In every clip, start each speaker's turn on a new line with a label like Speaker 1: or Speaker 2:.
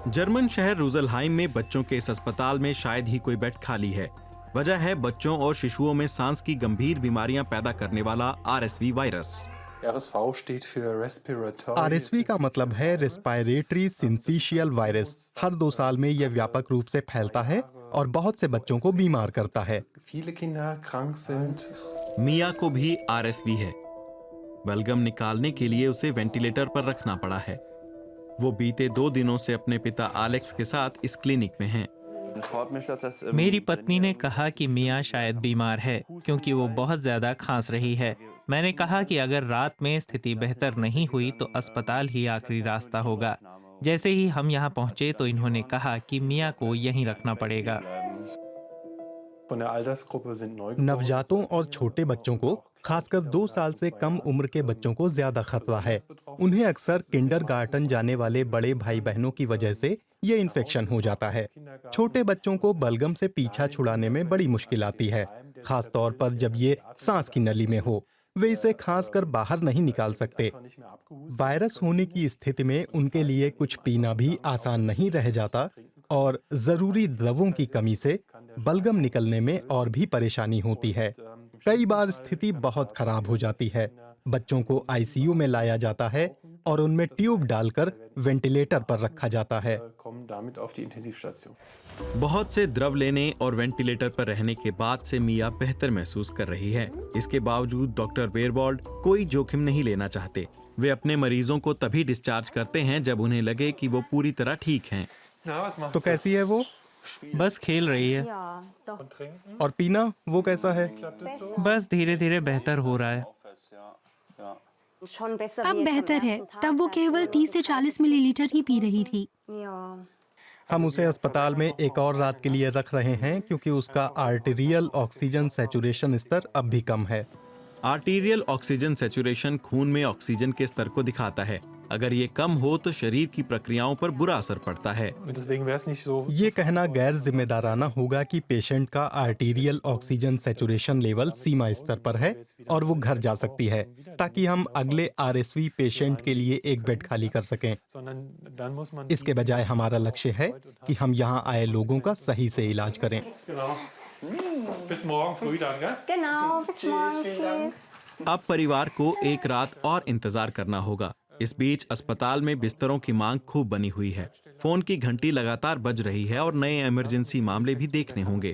Speaker 1: German शहर रूजलहाइम में बच्चों के इस अस्पताल में शायद ही कोई बेड खाली है। वजह है बच्चों और शिशुओं में सांस की गंभीर बीमारियां पैदा करने वाला RSV वायरस।
Speaker 2: RSV का मतलब है रेस्पिरेटरी सिंसिशियल वायरस। हर 2 साल में यह व्यापक रूप से फैलता है और बहुत से बच्चों को बीमार करता है।
Speaker 1: मिया को भी RSV है। बलगम निकालने के लिए उसे वेंटिलेटर पर रखना पड़ा है। वो बीते 2 दिनों से अपने पिता एलेक्स के साथ इस क्लिनिक में हैं।
Speaker 3: मेरी पत्नी ने कहा कि मिया शायद बीमार है क्योंकि वो बहुत ज्यादा खांस रही है। मैंने कहा कि अगर रात में स्थिति बेहतर नहीं हुई तो अस्पताल ही आखिरी रास्ता होगा। जैसे ही हम यहाँ पहुँचे तो इन्होंने कहा कि मिया को यहीं रखना पड़ेगा।
Speaker 2: नवजातों और छोटे बच्चों को, खासकर 2 साल से कम उम्र के बच्चों को ज्यादा खतरा है। उन्हें अक्सर किंडरगार्टन जाने वाले बड़े भाई बहनों की वजह से ये इन्फेक्शन हो जाता है। छोटे बच्चों को बलगम से पीछा छुड़ाने में बड़ी मुश्किल आती है, खास तौर पर जब ये सांस की नली में हो। वे इसे खास कर बाहर नहीं निकाल सकते। वायरस होने की स्थिति में उनके लिए कुछ पीना भी आसान नहीं रह जाता और जरूरी द्रवों की कमी से बलगम निकलने में और भी परेशानी होती है। कई बार स्थिति बहुत खराब हो जाती है। बच्चों को ICU में लाया जाता है और उनमें ट्यूब डालकर वेंटिलेटर पर रखा जाता है।
Speaker 1: बहुत से द्रव लेने और वेंटिलेटर पर रहने के बाद से मिया बेहतर महसूस कर रही है। इसके बावजूद डॉक्टर वेरवॉल्ड कोई जोखिम नहीं लेना चाहते। वे अपने मरीजों को तभी डिस्चार्ज करते हैं जब उन्हें लगे कि वो पूरी तरह ठीक हैं।
Speaker 2: तो कैसी है वो?
Speaker 3: बस खेल रही है।
Speaker 2: और पीना वो कैसा है?
Speaker 3: बस धीरे धीरे बेहतर हो रहा है।
Speaker 4: अब बेहतर है। तब वो केवल 30 से 40 मिलीलीटर ही पी रही थी।
Speaker 2: हम उसे अस्पताल में एक और रात के लिए रख रहे हैं क्योंकि उसका आर्टेरियल ऑक्सीजन सैचुरेशन स्तर अब भी कम है।
Speaker 1: आर्टीरियल ऑक्सीजन सैचुरेशन खून में ऑक्सीजन के स्तर को दिखाता है। अगर ये कम हो तो शरीर की प्रक्रियाओं पर बुरा असर पड़ता है।
Speaker 2: ये कहना गैर जिम्मेदाराना होगा कि पेशेंट का आर्टीरियल ऑक्सीजन सैचुरेशन लेवल सीमा स्तर पर है और वो घर जा सकती है, ताकि हम अगले RSV पेशेंट के लिए एक बेड खाली कर सकें। इसके बजाय हमारा लक्ष्य है कि हम यहाँ आए लोगों का सही से इलाज करें।
Speaker 1: अब परिवार को एक रात और इंतजार करना होगा। इस बीच अस्पताल में बिस्तरों की मांग खूब बनी हुई है। फोन की घंटी लगातार बज रही है और नए इमरजेंसी मामले भी देखने होंगे।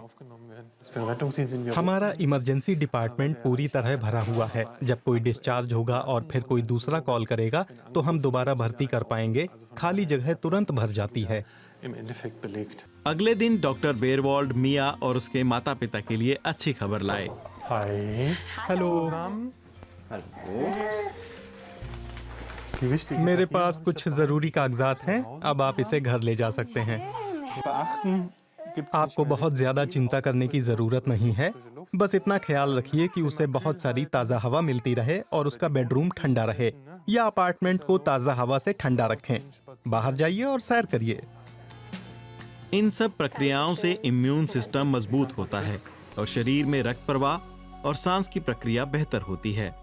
Speaker 2: हमारा इमरजेंसी डिपार्टमेंट पूरी तरह भरा हुआ है। जब कोई डिस्चार्ज होगा और फिर कोई दूसरा कॉल करेगा तो हम दोबारा भर्ती कर पाएंगे। खाली जगह तुरंत भर जाती है।
Speaker 1: अगले दिन डॉक्टर वेरवॉल्ड मिया और उसके माता पिता के लिए अच्छी खबर लाए।
Speaker 2: हेलो। मेरे पास कुछ जरूरी कागजात हैं। अब आप इसे घर ले जा सकते हैं। आपको बहुत ज्यादा चिंता करने की जरूरत नहीं है। बस इतना ख्याल रखिए कि उसे बहुत सारी ताज़ा हवा मिलती रहे और उसका बेडरूम ठंडा रहे, या अपार्टमेंट को ताज़ा हवा से ठंडा रखें। बाहर जाइए और सैर करिए।
Speaker 1: इन सब प्रक्रियाओं से इम्यून सिस्टम मजबूत होता है और शरीर में रक्त प्रवाह और सांस की प्रक्रिया बेहतर होती है।